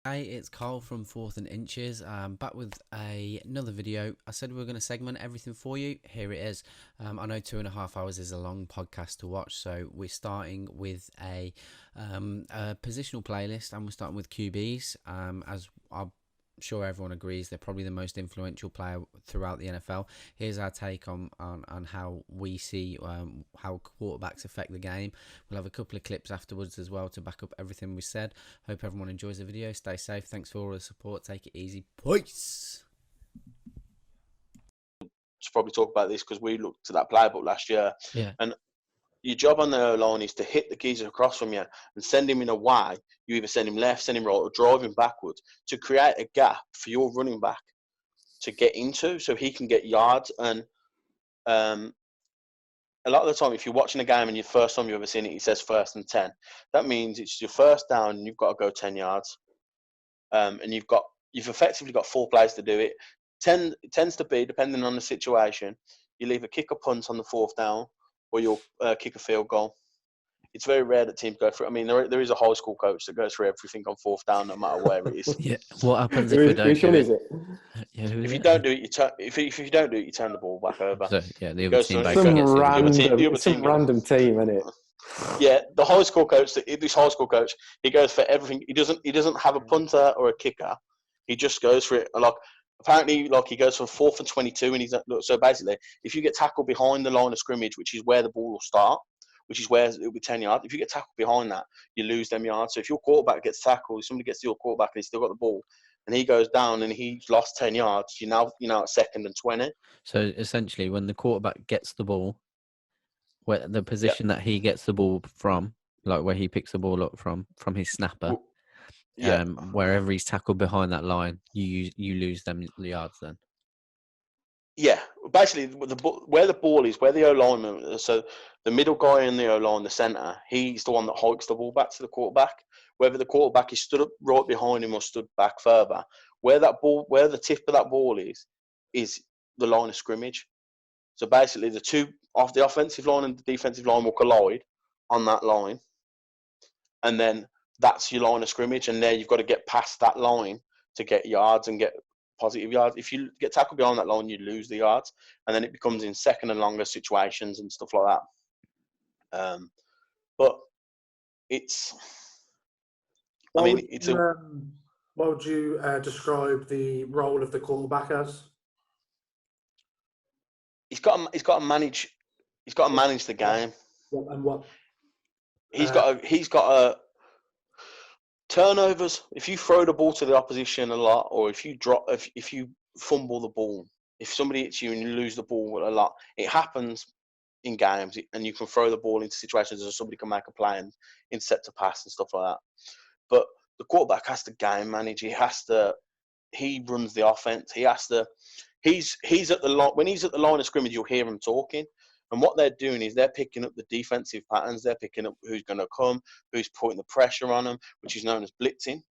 Hey, it's Carl from Fourth and Inches. Back with another video. I said we were going to segment everything for you. Here it is. I know 2.5 hours is a long podcast to watch, so we're starting with a positional playlist, and we're starting with QBs. As I'm sure everyone agrees, they're probably the most influential player throughout the NFL. Here's our take on how we see how quarterbacks affect the game. We'll have a couple of clips afterwards as well to back up everything we said. Hope everyone enjoys the video. Stay safe. Thanks for all the support. Take it easy. Peace. Should probably talk about this because we looked at that playbook last year. Yeah. And your job on the O-line is to hit the geezer across from you and send him in a Y. You either send him left, send him right, or drive him backwards to create a gap for your running back to get into so he can get yards. And a lot of the time, if you're watching a game and your first time you've ever seen it, it says 1st and 10. That means it's your first down and you've got to go 10 yards. And you've effectively got 4 plays to do it. It tends to be, depending on the situation, you'll either kick a punt on the 4th down or you'll kick a field goal. It's very rare that teams go through. I mean, there is a high school coach that goes through everything on 4th down, no matter where it is. Yeah. What happens if we don't Which do one it? is it? Yeah, who is If you it? don't do it, if you don't do it, you turn the ball back over. So yeah, the It other goes team to- basically gets the other goal. Some random team, isn't it? Yeah, the high school coach. This high school coach, he goes for everything. He doesn't have a punter or a kicker. He just goes for it. Like apparently, like he goes for 4th and 22, and so basically, if you get tackled behind the line of scrimmage, which is where the ball will start, which is where it'll be 10 yards. If you get tackled behind that, you lose them yards. So if your quarterback gets tackled, if somebody gets to your quarterback and he's still got the ball, and he goes down and he's lost 10 yards, you're now at 2nd and 20. So essentially, when the quarterback gets the ball, where the position that he gets the ball from, like where he picks the ball up from his snapper, wherever he's tackled behind that line, you lose them yards then. Yeah, basically, where the ball is, where the O-lineman, so the middle guy in the O-line, the centre, he's the one that hikes the ball back to the quarterback. Whether the quarterback is stood up right behind him or stood back further, where the tip of that ball is the line of scrimmage. So basically, the two off the offensive line and the defensive line will collide on that line, and then that's your line of scrimmage. And there you've got to get past that line to get yards and get positive yards. If you get tackled behind that line, you lose the yards, and then it becomes in 2nd and longer situations and stuff like that. But it's, what would you describe the role of the quarterback as? He's got to manage the game. And what? He's got a turnovers. If you throw the ball to the opposition a lot, or if you fumble the ball, if somebody hits you and you lose the ball a lot, it happens in games, and you can throw the ball into situations where somebody can make a play and intercept a pass and stuff like that. But the quarterback has to game manage. He runs the offense. He's at the line. When he's at the line of scrimmage, you'll hear him talking. And what they're doing is they're picking up the defensive patterns. They're picking up who's going to come, who's putting the pressure on them, which is known as blitzing.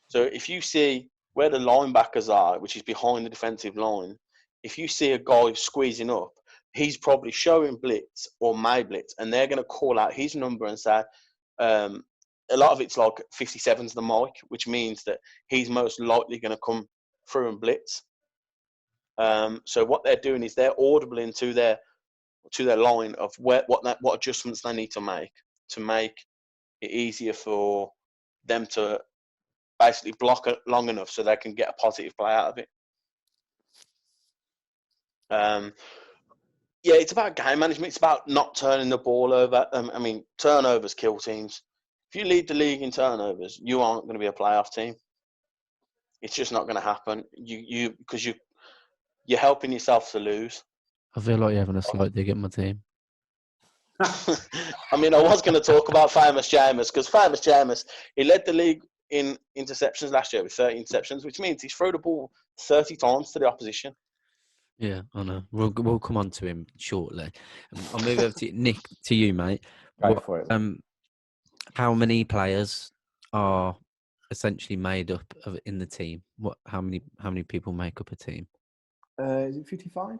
So if you see where the linebackers are, which is behind the defensive line, if you see a guy squeezing up, he's probably showing blitz or may blitz, and they're going to call out his number and say, a lot of it's like 57's the mic, which means that he's most likely going to come through and blitz. So what they're doing is they're audibling to their line of what adjustments they need to make it easier for them to basically block it long enough so they can get a positive play out of it. Yeah, it's about game management. It's about not turning the ball over. I mean, turnovers kill teams. If you lead the league in turnovers, you aren't going to be a playoff team. It's just not going to happen. Because you're helping yourself to lose. I feel like you're having a slight dig at my team. I mean, I was going to talk about Famous Jameis, because Famous Jameis, he led the league in interceptions last year with 30 interceptions, which means he's thrown the ball 30 times to the opposition. Yeah, I know. We'll come on to him shortly. I'll move over to Nick, to you, mate. Go for it. How many players are essentially made up of in the team? How many people make up a team? Is it 55,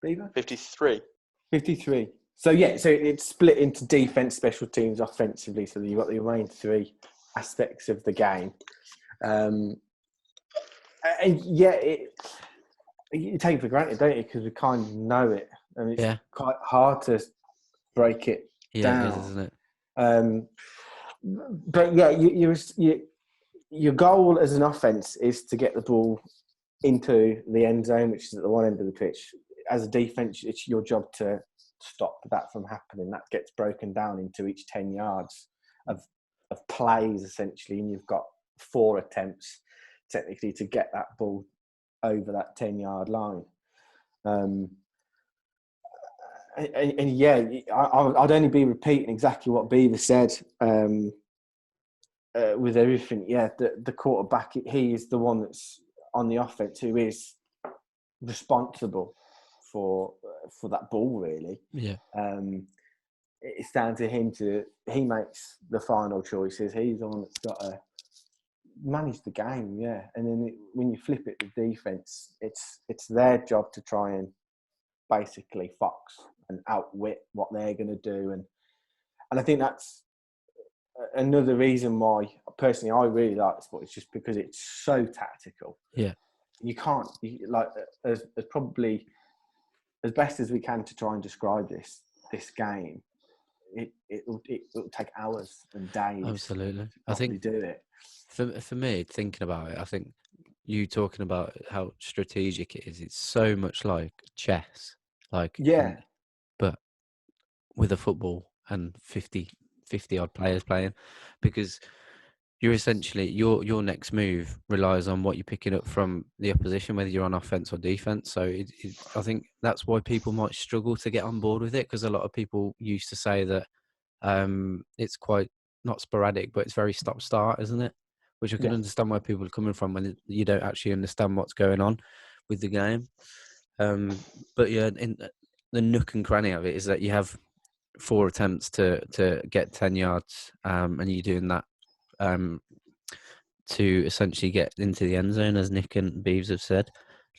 Beaver? 53. 53. So it's split into defense, special teams, offensively. So you've got the main 3 aspects of the game. Um, and yeah, you take it for granted, don't you? Because we kind of know it, and it's quite hard to break it down. It is, isn't it? But yeah, your goal as an offense is to get the ball into the end zone, which is at the one end of the pitch. As a defense, it's your job to stop that from happening. That gets broken down into each 10 yards of plays, essentially, and you've got 4 attempts technically to get that ball over that 10-yard line. And yeah, I'd only be repeating exactly what Beaver said with everything. Yeah, the quarterback, he is the one that's on the offense who is responsible for that ball, really. Yeah. It's down to him he makes the final choices. He's the one that's got to manage the game, yeah. And then when you flip it to defense, it's their job to try and basically fox and outwit what they're going to do. And I think that's another reason why, personally, I really like the sport. It's just because it's so tactical. Yeah. You can't, as probably, as best as we can to try and describe this game, it will take hours and days. Absolutely. I think do it. For me, thinking about it, I think you talking about how strategic it is. It's so much like chess, but with a football and 50 odd players playing, because you're essentially your next move relies on what you're picking up from the opposition, whether you're on offense or defense. So I think that's why people might struggle to get on board with it, because a lot of people used to say that it's quite not sporadic, but it's very stop-start, isn't it? Which I can understand where people are coming from when you don't actually understand what's going on with the game. But yeah, in the nook and cranny of it is that you have 4 attempts to get 10 yards, and you're doing that to essentially get into the end zone, as Nick and Beeves have said.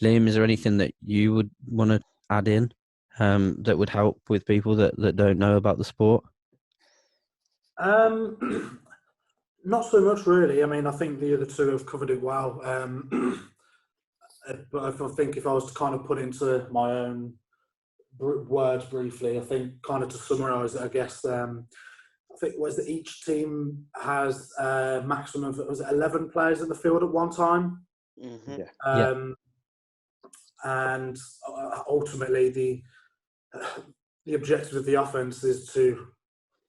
Liam, is there anything that you would want to add in that would help with people that don't know about the sport? Not so much, really. I mean, I think the other two have covered it well. But I think if I was to kind of put into my own words briefly, I think kind of to summarise it, I guess, I think was that each team has a maximum of 11 players in the field at one time. Mm-hmm. And ultimately, the objective of the offense is to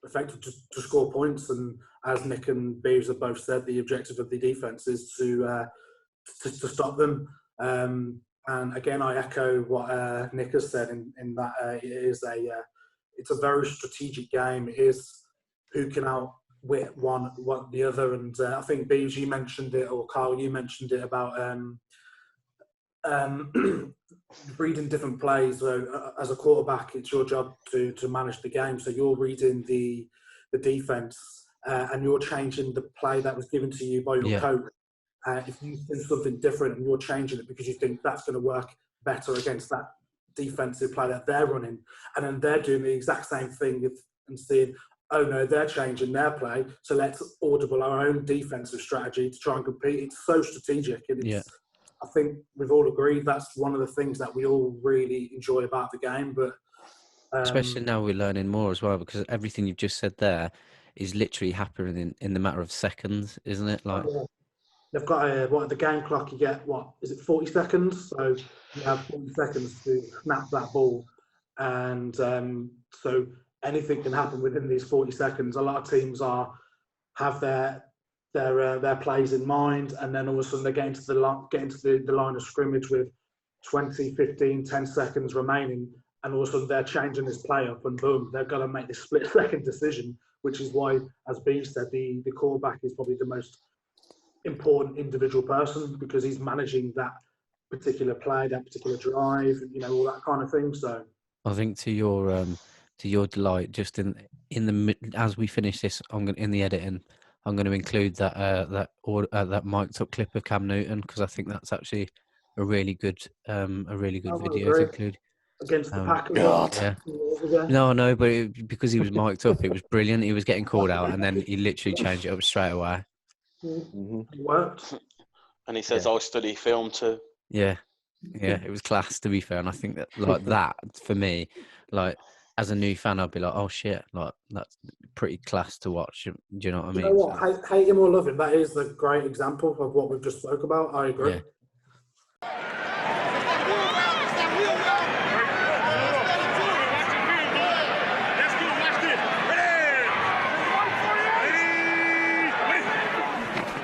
effectively to score points, and as Nick and Beaves have both said, the objective of the defense is to stop them. And again, I echo what Nick has said in that it's a very strategic game. It is who can outwit one the other. And I think Beaves, you mentioned it, or Carl, you mentioned it about reading different plays. So as a quarterback, it's your job to manage the game. So you're reading the defense, and you're changing the play that was given to you by your coach. If you think something different and you're changing it because you think that's going to work better against that defensive play that they're running, and then they're doing the exact same thing and seeing, oh no, they're changing their play, so let's audible our own defensive strategy to try and compete. It's so strategic, and I think we've all agreed that's one of the things that we all really enjoy about the game. But especially now we're learning more as well, because everything you've just said there is literally happening in the matter of seconds, isn't it? Like, they've got the game clock. You get 40 seconds? So you have 40 seconds to snap that ball, and so anything can happen within these 40 seconds. A lot of teams have their plays in mind, and then all of a sudden they get into the line of scrimmage with 20, 15, 10 seconds remaining, and all of a sudden they're changing this play up, and boom, they've got to make this split-second decision, which is why, as Beav said, the quarterback is probably the most important individual person, because he's managing that particular play, that particular drive, all that kind of thing. So I think to your delight, just in the as we finish this, in the editing, I'm going to include that mic'd up clip of Cam Newton, because I think that's actually a really good video to include against the Packers. No, but because he was mic'd up, it was brilliant. He was getting called out, and then he literally changed it up straight away. Mhm. It worked. And he says, "I study film too." Yeah, it was class, to be fair. And I think that, like, that for me, like, as a new fan, I'd be like, oh shit, like, that's pretty class to watch. Do you know what I You know mean? what? Hate him or love him, that is the great example of what we've just spoke about. I agree. Yeah.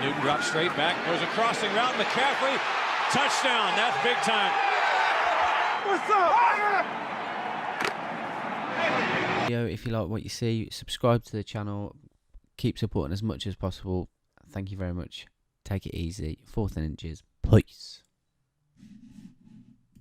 Newton drops straight back, goes a crossing route, McCaffrey, touchdown, that's big time. If you like what you see, subscribe to the channel, keep supporting as much as possible. Thank you very much. Take it easy. 4th and Inches. Peace.